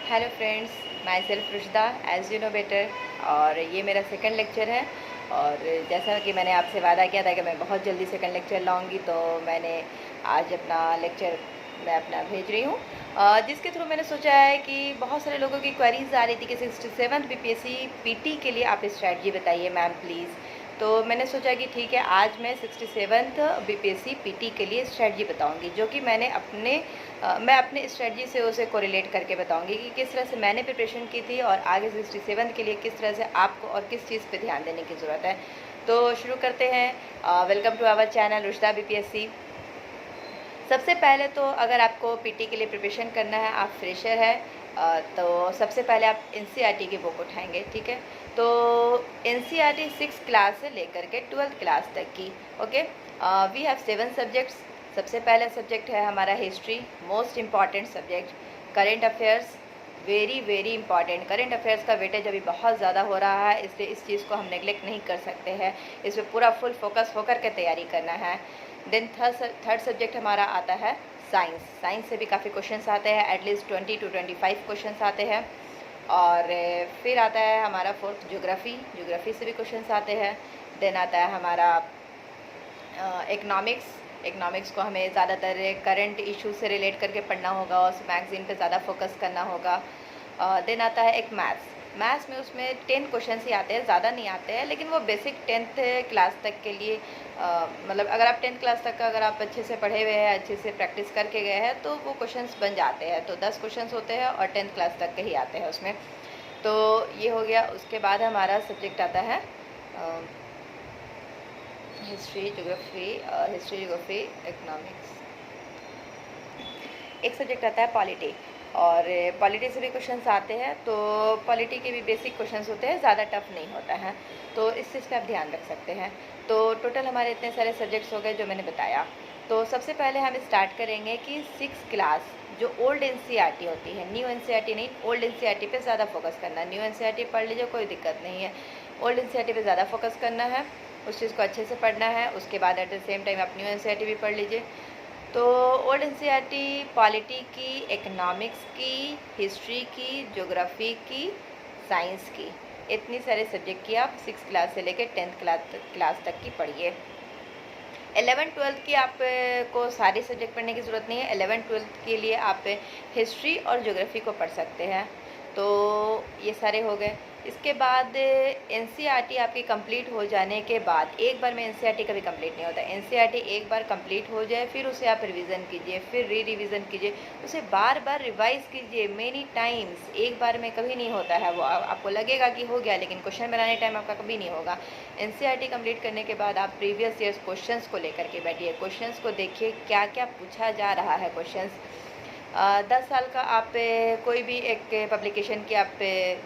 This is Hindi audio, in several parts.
Hello friends, myself Rushda as you know better. और ये मेरा सेकंड लेक्चर है। और जैसा कि मैंने आपसे वादा किया था कि मैं बहुत जल्दी सेकंड लेक्चर लाऊंगी, तो मैंने आज अपना लेक्चर मैं अपना भेज रही हूँ, जिसके थ्रू मैंने सोचा है कि बहुत सारे लोगों की क्वेरीज आ रही थी कि 67th बीपीएससी पीटी के लिए आप स्ट्रैटेजी बताइए मैम प्लीज़। तो मैंने सोचा कि ठीक है, आज मैं 67th बीपीएससी पीटी के लिए स्ट्रैटेजी बताऊंगी, जो कि मैं अपने स्ट्रेटजी से उसे कोरिलेट करके बताऊंगी कि किस तरह से मैंने प्रिपरेशन की थी और आगे 67 के लिए किस तरह से आपको और किस चीज़ पे ध्यान देने की ज़रूरत है। तो शुरू करते हैं। Welcome to our channel Rushda BPSC. सबसे पहले तो अगर आपको पीटी के लिए प्रिपरेशन करना है, आप फ्रेशर है, तो सबसे पहले आप एनसीईआरटी की बुक उठाएंगे, ठीक है। तो एनसीईआरटी 6th क्लास से लेकर के 12th क्लास तक की, ओके। We have 7 subjects. सबसे पहला सब्जेक्ट है हमारा history, most important subject. Current affairs, very very important. Current affairs का वेटेज अभी बहुत ज़्यादा हो रहा है, इसलिए इस चीज़ को हम नेगलेक्ट नहीं कर सकते हैं। इस पर पूरा फुल फोकस होकर के तैयारी करना है। देन थर्ड सब्जेक्ट हमारा आता है साइंस। साइंस से भी काफ़ी क्वेश्चंस आते हैं, एटलीस्ट 20 to 25 क्वेश्चंस आते हैं। और फिर आता है हमारा फोर्थ ज्योग्राफी। ज्योग्राफी से भी क्वेश्चंस आते हैं। देन आता है हमारा इकनॉमिक्स। इकनॉमिक्स को हमें ज़्यादातर करंट इशू से रिलेट करके पढ़ना होगा, उस मैगज़ीन पे ज़्यादा फोकस करना होगा। देन आता है एक मैथ्स। मैथ्स में उसमें 10 क्वेश्चंस ही आते हैं, ज़्यादा नहीं आते हैं, लेकिन वो बेसिक 10th क्लास तक के लिए मतलब अगर आप 10th क्लास तक का अगर आप अच्छे से पढ़े हुए हैं, अच्छे से प्रैक्टिस करके गए हैं, तो वो क्वेश्चंस बन जाते हैं। तो 10 क्वेश्चंस होते हैं और 10th क्लास तक के ही आते हैं उसमें। तो ये हो गया। उसके बाद हमारा सब्जेक्ट आता है हिस्ट्री ज्योग्राफी। इकनॉमिक्स। एक सब्जेक्ट आता है पॉलिटी, और पॉलिटी से भी क्वेश्चंस आते हैं। तो पॉलिटी के भी बेसिक क्वेश्चंस होते हैं, ज़्यादा टफ नहीं होता है, तो इस चीज़ का आप ध्यान रख सकते हैं। तो टोटल हमारे इतने सारे सब्जेक्ट्स हो गए जो मैंने बताया। तो सबसे पहले हम स्टार्ट करेंगे कि 6th क्लास जो ओल्ड एनसीईआरटी होती है, न्यू एनसीईआरटी नहीं, ओल्ड एनसीईआरटी पे ज़्यादा फोकस करना है। न्यू एनसीईआरटी पढ़ लीजिए, कोई दिक्कत नहीं है। ओल्ड एनसीईआरटी पे ज़्यादा फोकस करना है, उस चीज़ को अच्छे से पढ़ना है। उसके बाद एट द सेम टाइम आप न्यू एनसीईआरटी भी पढ़ लीजिए। तो ओल्ड एनसीईआरटी पॉलिटी की, इकनॉमिक्स की, हिस्ट्री की, ज्योग्राफी की, साइंस की, इतनी सारे सब्जेक्ट की आप 6th क्लास से लेकर 10th क्लास तक की पढ़िए। 11th-12th की आप को सारे सब्जेक्ट पढ़ने की ज़रूरत नहीं है। 11th-12th के लिए आप हिस्ट्री और ज्योग्राफी को पढ़ सकते हैं। तो ये सारे हो गए। इसके बाद एनसीईआरटी आपकी कंप्लीट हो जाने के बाद, एक बार में एनसीईआरटी कभी कंप्लीट नहीं होता। एनसीईआरटी एक बार कंप्लीट हो जाए, फिर उसे आप रिवीजन कीजिए, फिर रिवीजन कीजिए, उसे बार बार रिवाइज कीजिए मेनी टाइम्स। एक बार में कभी नहीं होता है वो। आपको लगेगा कि हो गया, लेकिन क्वेश्चन बनाने टाइम आपका कभी नहीं होगा। एनसीईआरटी कंप्लीट करने के बाद आप प्रीवियस ईयर्स क्वेश्चंस को लेकर के बैठिए, क्वेश्चंस को देखिए क्या क्या पूछा जा रहा है क्वेश्चंस। 10 साल का आप कोई भी एक पब्लिकेशन की आप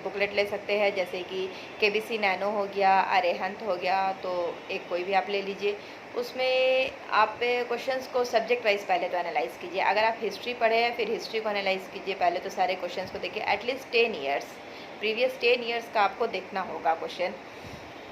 बुकलेट ले सकते हैं, जैसे कि केबीसी नैनो हो गया, अरेहंत हो गया, तो एक कोई भी आप ले लीजिए। उसमें आप क्वेश्चंस को सब्जेक्ट वाइज पहले तो एनालाइज़ कीजिए। अगर आप हिस्ट्री पढ़े हैं, फिर हिस्ट्री को एनालाइज़ कीजिए। पहले तो सारे क्वेश्चंस को देखिए, एटलीस्ट 10 ईयर्स, प्रीवियस 10 ईयर्स का आपको देखना होगा क्वेश्चन।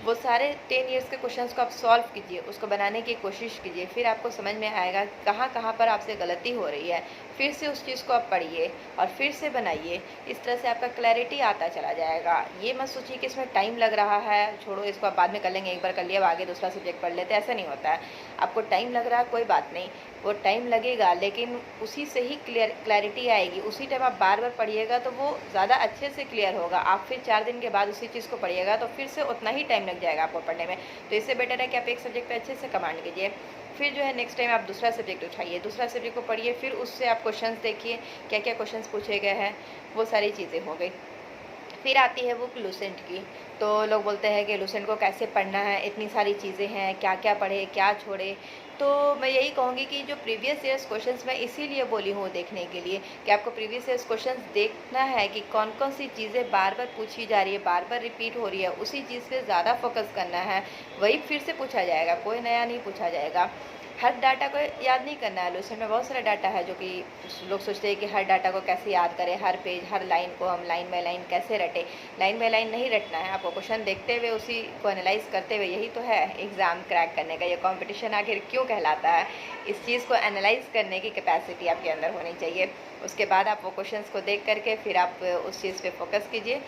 वो सारे 10 ईयर्स के क्वेश्चंस को आप सॉल्व कीजिए, उसको बनाने की कोशिश कीजिए, फिर आपको समझ में आएगा कहाँ कहाँ पर आपसे गलती हो रही है। फिर से उस चीज़ को आप पढ़िए और फिर से बनाइए। इस तरह से आपका क्लैरिटी आता चला जाएगा। ये मत सोचिए कि इसमें टाइम लग रहा है, छोड़ो इसको आप बाद में कर लेंगे, एक बार कर लिया अब आगे दूसरा सब्जेक्ट पढ़ लेते, ऐसा नहीं होता है। आपको टाइम लग रहा है, कोई बात नहीं, वो टाइम लगेगा, लेकिन उसी से ही क्लैरिटी आएगी। उसी टाइम आप बार बार पढ़िएगा तो वो ज़्यादा अच्छे से क्लियर होगा। आप फिर 4 दिन के बाद उसी चीज़ को पढ़िएगा तो फिर से उतना ही टाइम लग जाएगा आपको पढ़ने में। तो इससे बेटर है कि आप एक सब्जेक्ट पे अच्छे से कमांड कीजिए, फिर जो है नेक्स्ट टाइम आप दूसरा सब्जेक्ट उठाइए, दूसरा सब्जेक्ट को पढ़िए, फिर उससे आप क्वेश्चंस देखिए क्या क्या क्वेश्चंस पूछे गए हैं। वो सारी चीज़ें हो गई। फिर आती है बुक लूसेंट की। तो लोग बोलते हैं कि लूसेंट को कैसे पढ़ना है, इतनी सारी चीज़ें हैं, क्या क्या पढ़े क्या छोड़े। तो मैं यही कहूँगी कि जो प्रीवियस ईयर्स क्वेश्चंस मैं इसीलिए बोली हूँ देखने के लिए, कि आपको प्रीवियस ईयर्स क्वेश्चंस देखना है कि कौन कौन सी चीज़ें बार बार पूछी जा रही है, बार बार रिपीट हो रही है, उसी चीज़ पे ज़्यादा फोकस करना है। वही फिर से पूछा जाएगा, कोई नया नहीं पूछा जाएगा। हर डाटा को याद नहीं करना है। लूसेंट में बहुत सारा डाटा है जो कि लोग सोचते हैं कि हर डाटा को कैसे याद करें, हर पेज हर लाइन को हम लाइन बाय लाइन कैसे रटें। लाइन बाय लाइन नहीं रटना है, आपको क्वेश्चन देखते हुए उसी को एनालाइज करते हुए, यही तो है एग्ज़ाम क्रैक करने का, ये कॉम्पिटिशन आखिर क्यों कहलाता है। इस चीज़ को एनालाइज करने की कैपेसिटी आपके अंदर होनी चाहिए। उसके बाद आप वो क्वेश्चंस को देख करके फिर आप उस चीज़ पे फोकस कीजिए।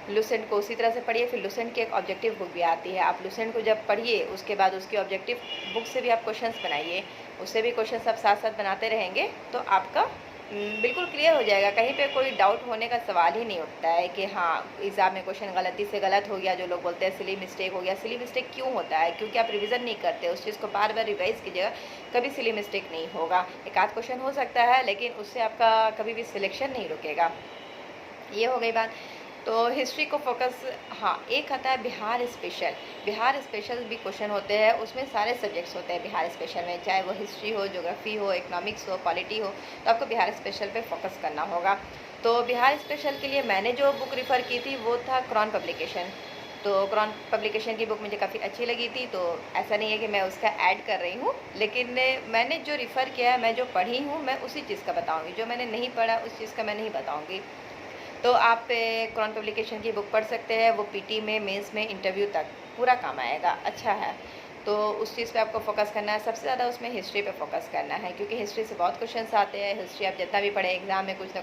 लूसेंट को उसी तरह से पढ़िए। फिर लूसेंट की एक ऑब्जेक्टिव बुक भी आती है, आप लूसेंट को जब पढ़िए उसके बाद उसकी ऑब्जेक्टिव बुक से भी आप क्वेश्चंस बनाइए, उससे भी क्वेश्चंस आप साथ साथ बनाते रहेंगे तो आपका बिल्कुल क्लियर हो जाएगा। कहीं पे कोई डाउट होने का सवाल ही नहीं उठता है कि हाँ एग्ज़ाम में क्वेश्चन गलती से गलत हो गया, जो लोग बोलते हैं सिली मिस्टेक हो गया। सिली मिस्टेक क्यों होता है? क्योंकि आप रिवीजन नहीं करते, उस चीज़ को बार बार रिवाइज कीजिएगा, कभी सिली मिस्टेक नहीं होगा। एक आध क्वेश्चन हो सकता है लेकिन उससे आपका कभी भी सिलेक्शन नहीं रुकेगा। ये हो गई बात। तो हिस्ट्री को फोकस, हाँ एक आता है बिहार स्पेशल। बिहार स्पेशल भी क्वेश्चन होते हैं, उसमें सारे सब्जेक्ट्स होते हैं बिहार स्पेशल में, चाहे वो हिस्ट्री हो, ज्योग्राफी हो, इकोनॉमिक्स हो, पॉलिटी हो, तो आपको बिहार स्पेशल पे फोकस करना होगा। तो बिहार स्पेशल के लिए मैंने जो बुक रिफ़र की थी वो था क्रॉन पब्लिकेशन। तो क्रॉन पब्लिकेशन की बुक मुझे काफ़ी अच्छी लगी थी, तो ऐसा नहीं है कि मैं उसका ऐड कर रही हूँ, लेकिन मैंने जो रिफ़र किया है, मैं जो पढ़ी हूँ, मैं उसी चीज़ का बताऊँगी। जो मैंने नहीं पढ़ा उस चीज़ का मैं नहीं बताऊँगी। तो आप क्रॉन पब्लिकेशन की बुक पढ़ सकते हैं, वो पीटी में, मेंस में, इंटरव्यू तक पूरा काम आएगा, अच्छा है। तो उस चीज़ पे आपको फोकस करना है, सबसे ज़्यादा उसमें हिस्ट्री पे फोकस करना है, क्योंकि हिस्ट्री से बहुत क्वेश्चंस आते हैं। हिस्ट्री आप जितना भी पढ़े एग्जाम में कुछ ना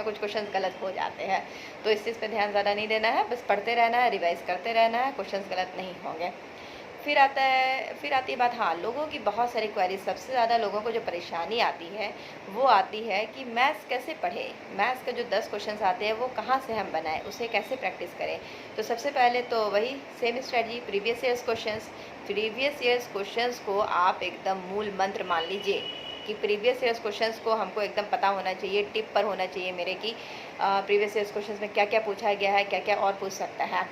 कुछ क्वेश्चंस गलत हो जाते हैं, तो इस चीज़ पे ध्यान ज़्यादा नहीं देना है, बस पढ़ते रहना है, रिवाइज करते रहना है, क्वेश्चंस गलत नहीं होंगे। फिर आती है बात, हाँ लोगों की बहुत सारी क्वेरीज, सबसे ज़्यादा लोगों को जो परेशानी आती है वो आती है कि मैथ्स कैसे पढ़े, मैथ्स का जो 10 क्वेश्चंस आते हैं वो कहाँ से हम बनाएं, उसे कैसे प्रैक्टिस करें। तो सबसे पहले तो वही same strategy, previous years questions को आप एकदम मूल मंत्र मान लीजिए कि प्रीवियस ईयर्स क्वेश्चंस को हमको एकदम पता होना चाहिए, टिप पर होना चाहिए मेरे की प्रीवियस ईयर्स क्वेश्चंस में क्या क्या पूछा गया है, क्या क्या और पूछ सकता है।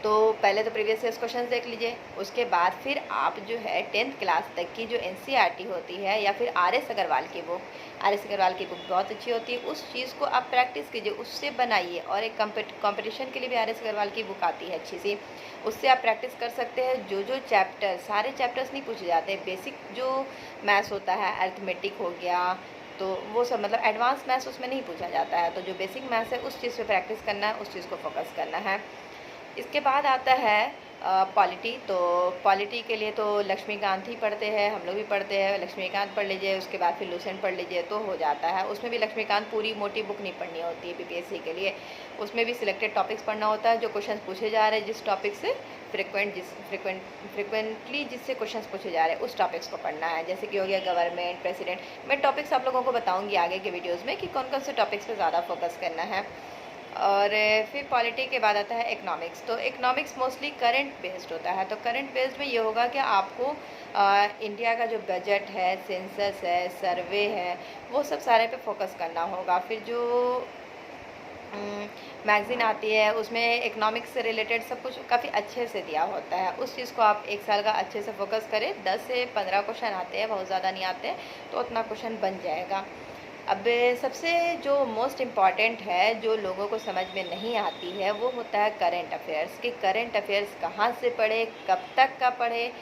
तो पहले तो प्रीवियस ईयर्स क्वेश्चंस देख लीजिए, उसके बाद फिर आप जो है 10th क्लास तक की जो एनसीईआरटी होती है या फिर आर.एस. अग्रवाल की बुक, आर.एस. अग्रवाल की बुक बहुत अच्छी होती है, उस चीज़ को आप प्रैक्टिस कीजिए, उससे बनाइए। और एक कंपटीशन के लिए भी आर.एस. अग्रवाल की बुक आती है अच्छी सी, उससे आप प्रैक्टिस कर सकते हैं। जो चैप्टर, सारे चैप्टर्स नहीं पूछे जाते, बेसिक जो मैथ्स होता है, अरिथमेटिक हो गया, तो वो सब मतलब एडवांस मैथ्स उसमें नहीं पूछा जाता है। तो जो बेसिक मैथ्स है उस चीज़ पे प्रैक्टिस करना है, उस चीज़ को फोकस करना है। इसके बाद आता है पॉलिटी। तो पॉलिटी के लिए तो लक्ष्मीकांत ही पढ़ते हैं, हम लोग भी पढ़ते हैं, लक्ष्मीकांत पढ़ लीजिए, उसके बाद फिर लूसेंट पढ़ लीजिए तो हो जाता है। उसमें भी लक्ष्मीकांत पूरी मोटी बुक नहीं पढ़नी होती है बीपीएससी के लिए, उसमें भी सिलेक्टेड टॉपिक्स पढ़ना होता है, जो क्वेश्चन पूछे जा रहे हैं जिस टॉपिक से फ्रिक्वेंटली जिससे क्वेश्चन पूछे जा रहे हैं उस टॉपिक्स को पढ़ना है। जैसे कि हो गया गवर्नमेंट, प्रेसिडेंट, मैं टॉपिक्स आप लोगों को बताऊँगी आगे के वीडियोज़ में कि कौन कौन से टॉपिक्स पर ज़्यादा फोकस करना है। और फिर पॉलिटी के बाद आता है इकनॉमिक्स। तो इकनॉमिक्स मोस्टली करंट बेस्ड होता है। तो करंट बेस्ड में ये होगा कि आपको इंडिया का जो बजट है, सेंसस है, सर्वे है, वो सब सारे पे फोकस करना होगा। फिर जो मैगज़ीन आती है उसमें इकनॉमिक्स से रिलेटेड सब कुछ काफ़ी अच्छे से दिया होता है, उस चीज़ को आप एक साल का अच्छे से फोकस करें। 10 से 15 क्वेश्चन आते हैं, बहुत ज़्यादा नहीं आते, तो उतना क्वेश्चन बन जाएगा। अब सबसे जो मोस्ट इम्पॉर्टेंट है, जो लोगों को समझ में नहीं आती है, वो होता है करंट अफेयर्स। कि करंट अफेयर्स कहाँ से पढ़े, कब तक का पढ़े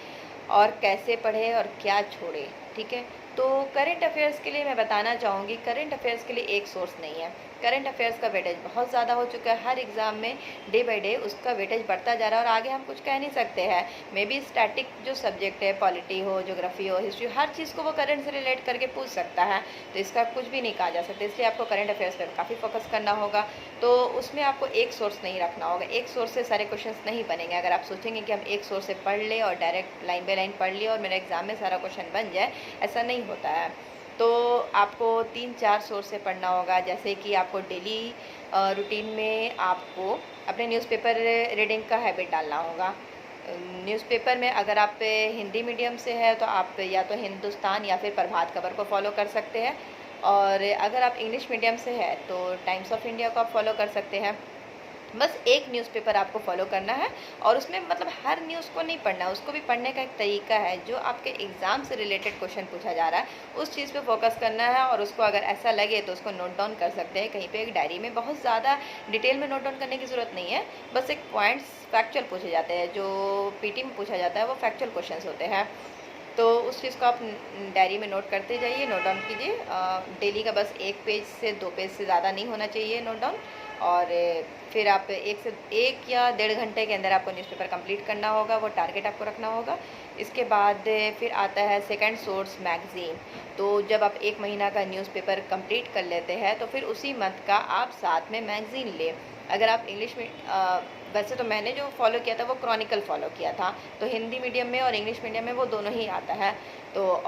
और कैसे पढ़े और क्या छोड़े, ठीक है। तो करंट अफेयर्स के लिए मैं बताना चाहूँगी, करंट अफेयर्स के लिए एक सोर्स नहीं है। करंट अफेयर्स का वेटेज बहुत ज़्यादा हो चुका है, हर एग्ज़ाम में डे बाय डे उसका वेटेज बढ़ता जा रहा है, और आगे हम कुछ कह नहीं सकते हैं। मे बी स्टैटिक जो सब्जेक्ट है, पॉलिटी हो, ज्योग्राफी हो, हिस्ट्री, हर चीज़ को वो करंट से रिलेट करके पूछ सकता है, तो इसका कुछ भी नहीं कहा जा सकता। इसलिए आपको करंट अफेयर्स पर काफ़ी फोकस करना होगा। तो उसमें आपको एक सोर्स नहीं रखना होगा, एक सोर्स से सारे क्वेश्चन नहीं बनेंगे। अगर आप सोचेंगे कि हम एक सोर्स से पढ़ ले और डायरेक्ट लाइन बाय लाइन पढ़ लिए और मेरे एग्ज़ाम में सारा क्वेश्चन बन जाए, ऐसा नहीं होता है। तो आपको 3-4 सोर्स से पढ़ना होगा। जैसे कि आपको डेली रूटीन में आपको अपने न्यूज़पेपर रीडिंग का हैबिट डालना होगा। न्यूज़पेपर में अगर आप हिंदी मीडियम से है तो आप या तो हिंदुस्तान या फिर प्रभात खबर को फॉलो कर सकते हैं, और अगर आप इंग्लिश मीडियम से है तो टाइम्स ऑफ इंडिया को आप फॉलो कर सकते हैं। बस एक न्यूज़पेपर आपको फॉलो करना है, और उसमें मतलब हर न्यूज़ को नहीं पढ़ना है, उसको भी पढ़ने का एक तरीका है। जो आपके एग्ज़ाम से रिलेटेड क्वेश्चन पूछा जा रहा है उस चीज़ पे फोकस करना है, और उसको अगर ऐसा लगे तो उसको नोट डाउन कर सकते हैं कहीं पे एक डायरी में। बहुत ज़्यादा डिटेल में नोट डाउन करने की ज़रूरत नहीं है, बस एक पॉइंट्स फैक्चुअल पूछे जाते हैं, जो पीटी में पूछा जाता है वो फैक्चुअल क्वेश्चन होते हैं। तो उस चीज़ को आप डायरी में नोट करते जाइए, नोट डाउन कीजिए। डेली का बस 1 पेज से 2 पेज से ज़्यादा नहीं होना चाहिए नोट डाउन। और फिर आप 1 या 1.5 घंटे के अंदर आपको न्यूज़पेपर कंप्लीट करना होगा, वो टारगेट आपको रखना होगा। इसके बाद फिर आता है सेकंड सोर्स मैगज़ीन। तो जब आप 1 महीना का न्यूज़पेपर कंप्लीट कर लेते हैं तो फिर उसी मंथ का आप साथ में मैगज़ीन लें। अगर आप इंग्लिश में वैसे तो मैंने जो फॉलो किया था वो क्रॉनिकल फॉलो किया था, तो हिंदी मीडियम में और इंग्लिश मीडियम में वो दोनों ही आता है। तो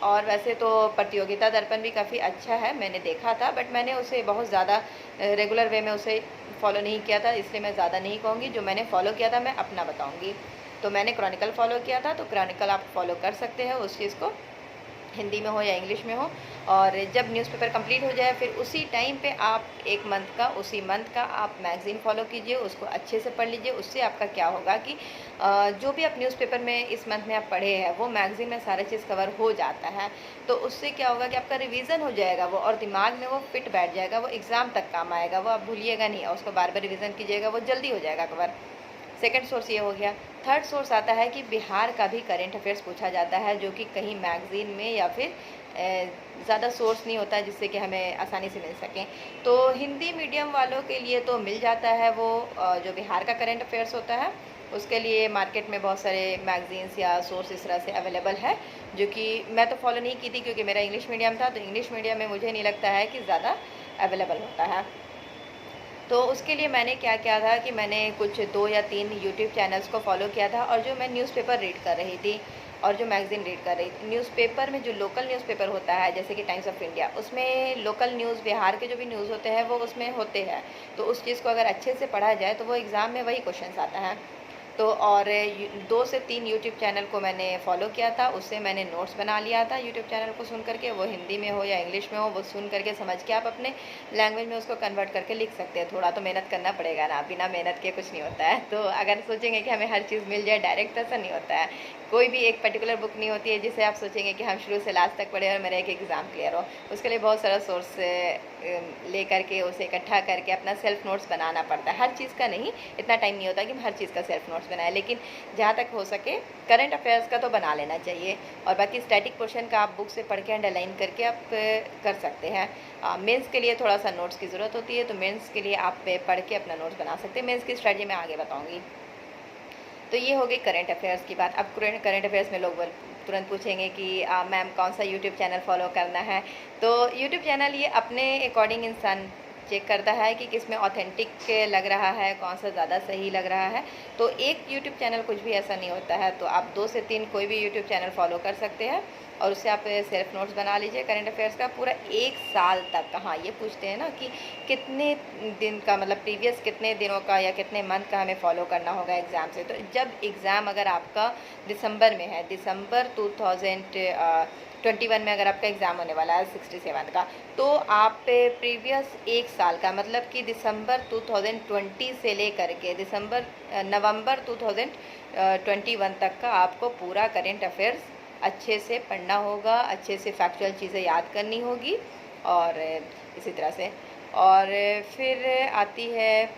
और वैसे तो प्रतियोगिता दर्पण भी काफ़ी अच्छा है, मैंने देखा था, बट मैंने उसे बहुत ज़्यादा रेगुलर वे में उसे फॉलो नहीं किया था, इसलिए मैं ज़्यादा नहीं कहूँगी। जो मैंने फॉलो किया था मैं अपना बताऊँगी। तो मैंने क्रॉनिकल फॉलो किया था, तो क्रॉनिकल आप फॉलो कर सकते हैं उस चीज़ को, हिंदी में हो या इंग्लिश में हो। और जब न्यूज़पेपर कंप्लीट हो जाए फिर उसी टाइम पे आप 1 मंथ का, उसी मंथ का आप मैगज़ीन फॉलो कीजिए, उसको अच्छे से पढ़ लीजिए। उससे आपका क्या होगा कि जो भी आप न्यूज़पेपर में इस मंथ में आप पढ़े हैं वो मैगज़ीन में सारा चीज़ कवर हो जाता है। तो उससे क्या होगा कि आपका रिवीजन हो जाएगा वो, और दिमाग में वो फिट बैठ जाएगा, वो एग्ज़ाम तक काम आएगा, वो आप भूलिएगा नहीं, और उसको बार बार रिवीजन कीजिएगा, वो जल्दी हो जाएगा कवर। सेकंड सोर्स ये हो गया। थर्ड सोर्स आता है कि बिहार का भी करंट अफेयर्स पूछा जाता है, जो कि कहीं मैगज़ीन में या फिर ज़्यादा सोर्स नहीं होता है जिससे कि हमें आसानी से मिल सकें। तो हिंदी मीडियम वालों के लिए तो मिल जाता है वो, जो बिहार का करंट अफेयर्स होता है उसके लिए मार्केट में बहुत सारे मैगज़ीन्स या सोर्स इस तरह से अवेलेबल है, जो कि मैं तो फॉलो नहीं की थी क्योंकि मेरा इंग्लिश मीडियम था। तो इंग्लिश मीडियम में मुझे नहीं लगता है कि ज़्यादा अवेलेबल होता है। तो उसके लिए मैंने क्या किया था कि मैंने कुछ 2 या 3 यूट्यूब चैनल्स को फॉलो किया था, और जो मैं न्यूज़पेपर रीड कर रही थी और जो मैगज़ीन रीड कर रही थी, न्यूज़पेपर में जो लोकल न्यूज़पेपर होता है जैसे कि टाइम्स ऑफ इंडिया, उसमें लोकल न्यूज़ बिहार के जो भी न्यूज़ होते हैं वो उसमें होते हैं। तो उस चीज़ को अगर अच्छे से पढ़ा जाए तो वो एग्ज़ाम में वही क्वेश्चन आता है। तो और 2 से 3 यूट्यूब चैनल को मैंने फॉलो किया था, उससे मैंने नोट्स बना लिया था यूट्यूब चैनल को सुन करके, वो हिंदी में हो या इंग्लिश में हो, वो सुन करके समझ के आप अपने लैंग्वेज में उसको कन्वर्ट करके लिख सकते हैं। थोड़ा तो मेहनत करना पड़ेगा ना, बिना मेहनत के कुछ नहीं होता है। तो अगर सोचेंगे कि हमें हर चीज़ मिल जाए डायरेक्ट, ऐसा नहीं होता है। कोई भी एक पर्टिकुलर बुक नहीं होती है जिसे आप सोचेंगे कि हम शुरू से लास्ट तक पढ़े और मेरा एक एग्ज़ाम क्लियर हो। उसके लिए बहुत सारा सोर्स ले करके उसे इकट्ठा करके अपना सेल्फ नोट्स बनाना पड़ता है। हर चीज़ का नहीं, इतना टाइम नहीं होता कि हम हर चीज़ का सेल्फ नोट्स बनाएं, लेकिन जहाँ तक हो सके करंट अफेयर्स का तो बना लेना चाहिए। और बाकी स्टैटिक पोर्शन का आप बुक से पढ़ के अंडरलाइन करके आप कर सकते हैं। मेंस के लिए थोड़ा सा नोट्स की ज़रूरत होती है, तो मेंस के लिए आप पढ़ के अपना नोट्स बना सकते हैं। मेंस की स्ट्रेटजी मैं आगे बताऊँगी। तो ये हो गई करंट अफेयर्स की बात। अब करंट अफेयर्स में लोग तुरंत पूछेंगे कि मैम कौन सा यूट्यूब चैनल फॉलो करना है। तो यूट्यूब चैनल ये अपने अकॉर्डिंग इंसान चेक करता है कि किस में ऑथेंटिक लग रहा है, कौन सा ज़्यादा सही लग रहा है। तो एक यूट्यूब चैनल कुछ भी ऐसा नहीं होता है, तो आप 2 से 3 कोई भी यूट्यूब चैनल फॉलो कर सकते हैं, और उससे आप सेल्फ नोट्स बना लीजिए करंट अफेयर्स का पूरा 1 साल तक। हाँ, ये पूछते हैं ना कि कितने दिन का, मतलब प्रीवियस कितने दिनों का या कितने मंथ का हमें फॉलो करना होगा एग्ज़ाम से। तो जब एग्ज़ाम अगर आपका दिसंबर में है, दिसंबर 2021 में अगर आपका एग्ज़ाम होने वाला है 67 का, तो आप प्रीवियस 1 साल का, मतलब कि दिसंबर 2020 से लेकर के नवंबर 2021 तक का आपको पूरा करंट अफेयर्स अच्छे से पढ़ना होगा, अच्छे से फैक्चुअल चीज़ें याद करनी होगी, और इसी तरह से। और फिर आती है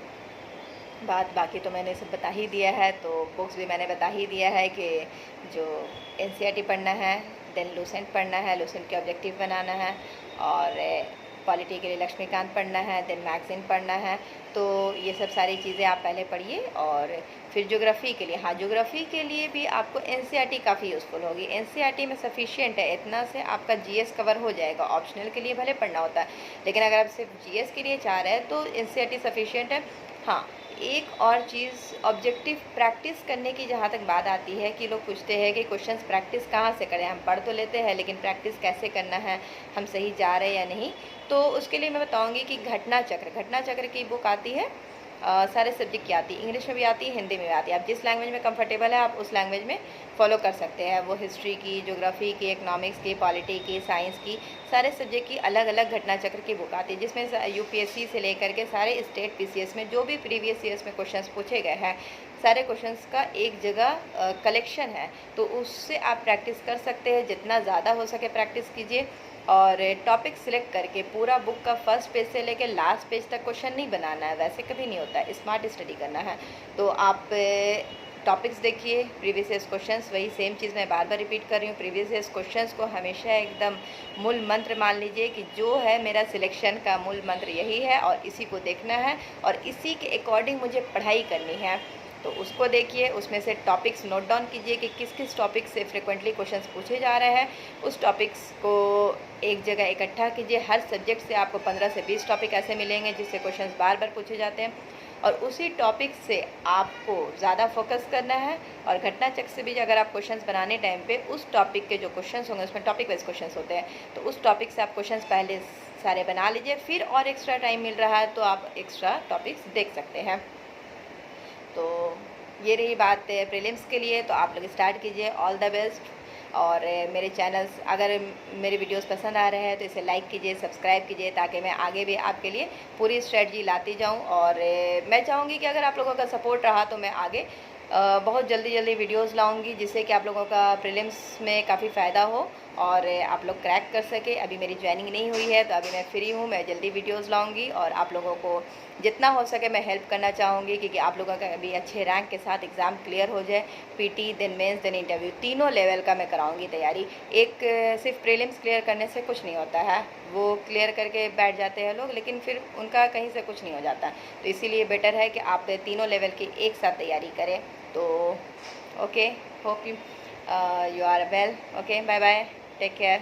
बात, बाकी तो मैंने सब बता ही दिया है। तो बुक्स भी मैंने बता ही दिया है कि जो एनसीईआरटी पढ़ना है, देन लूसेंट पढ़ना है, लूसेंट के ऑब्जेक्टिव बनाना है, और पॉलिटी के लिए लक्ष्मीकांत पढ़ना है, देन मैगज़ीन पढ़ना है। तो ये सब सारी चीज़ें आप पहले पढ़िए। और फिर ज्योग्राफ़ी के लिए, हाँ, ज्योग्राफ़ी के लिए भी आपको एनसीईआरटी काफ़ी यूज़फुल होगी। एनसीईआरटी में सफिशिएंट है, इतना से आपका जीएस कवर हो जाएगा। ऑप्शनल के लिए भले पढ़ना होता है, लेकिन अगर आप सिर्फ जीएस के लिए चाह रहे हैं तो एनसीईआरटी सफिशिएंट है। हाँ, एक और चीज़, ऑब्जेक्टिव प्रैक्टिस करने की जहाँ तक बात आती है कि लोग पूछते हैं कि क्वेश्चंस प्रैक्टिस कहाँ से करें। हम पढ़ तो लेते हैं, लेकिन प्रैक्टिस कैसे करना है, हम सही जा रहे हैं या नहीं। तो उसके लिए मैं बताऊंगी कि घटना चक्र की बुक आती है, सारे सब्जेक्ट की आती है, इंग्लिश में भी आती है, हिंदी में भी आती है। आप जिस लैंग्वेज में कंफर्टेबल है आप उस लैंग्वेज में फॉलो कर सकते हैं। वो हिस्ट्री की, ज्योग्राफी की, इकनॉमिक्स की, पॉलिटी की, साइंस की, सारे सब्जेक्ट की अलग अलग घटना चक्र की बुक आती है, जिसमें यूपीएससी से लेकर के सारे स्टेट पीसीएस में जो भी प्रीवियस ईयर्स में क्वेश्चंस पूछे गए हैं, सारे क्वेश्चंस का एक जगह कलेक्शन है। तो उससे आप प्रैक्टिस कर सकते हैं, जितना ज़्यादा हो सके प्रैक्टिस कीजिए। और टॉपिक सिलेक्ट करके पूरा बुक का फर्स्ट पेज से लेकर लास्ट पेज तक क्वेश्चन नहीं बनाना है, वैसे कभी नहीं होता है, स्मार्ट स्टडी करना है। तो आप टॉपिक्स देखिए, प्रीवियस ईयर्स क्वेश्चंस, वही सेम चीज़ मैं बार बार रिपीट कर रही हूँ। प्रीवियस ईयर्स क्वेश्चंस को हमेशा एकदम मूल मंत्र मान लीजिए कि जो है मेरा सिलेक्शन का मूल मंत्र यही है और इसी को देखना है और इसी के अकॉर्डिंग मुझे पढ़ाई करनी है। तो उसको देखिए, उसमें से टॉपिक्स नोट डाउन कीजिए कि किस किस टॉपिक से फ्रिक्वेंटली क्वेश्चंस पूछे जा रहे हैं। उस टॉपिक्स को एक जगह इकट्ठा कीजिए। हर सब्जेक्ट से आपको 15 से 20 टॉपिक ऐसे मिलेंगे जिससे क्वेश्चंस बार बार पूछे जाते हैं और उसी टॉपिक से आपको ज़्यादा फोकस करना है। और घटना चक्र से भी अगर आप क्वेश्चंस बनाने टाइम पे उस टॉपिक के जो क्वेश्चंस होंगे उसमें टॉपिक वाइज क्वेश्चंस होते हैं, तो उस टॉपिक से आप क्वेश्चंस पहले सारे बना लीजिए। फिर और एक्स्ट्रा टाइम मिल रहा है तो आप एक्स्ट्रा टॉपिक्स देख सकते हैं। तो ये रही बात प्रीलिम्स के लिए। तो आप लोग स्टार्ट कीजिए। All the best. और मेरे चैनल्स, अगर मेरे वीडियोस पसंद आ रहे हैं तो इसे लाइक कीजिए, सब्सक्राइब कीजिए, ताकि मैं आगे भी आपके लिए पूरी स्ट्रेटजी लाती जाऊं। और मैं चाहूँगी कि अगर आप लोगों का सपोर्ट रहा तो मैं आगे बहुत जल्दी वीडियोस लाऊंगी जिससे कि आप लोगों का प्रीलिम्स में काफ़ी फ़ायदा हो और आप लोग क्रैक कर सके। अभी मेरी ज्वाइनिंग नहीं हुई है तो अभी मैं फ्री हूँ, मैं जल्दी वीडियोस लाऊंगी और आप लोगों को जितना हो सके मैं हेल्प करना चाहूँगी, क्योंकि आप लोगों का अभी अच्छे रैंक के साथ एग्ज़ाम क्लियर हो जाए। PT then mains then interview, तीनों लेवल का मैं कराऊँगी तैयारी। एक सिर्फ प्रीलिम्स क्लियर करने से कुछ नहीं होता है, वो क्लियर करके बैठ जाते हैं लोग लेकिन फिर उनका कहीं से कुछ नहीं हो जाता। तो इसीलिए बेटर है कि आप तीनों लेवल की एक साथ तैयारी करें। तो okay, hope you are well. Okay, bye bye, take care.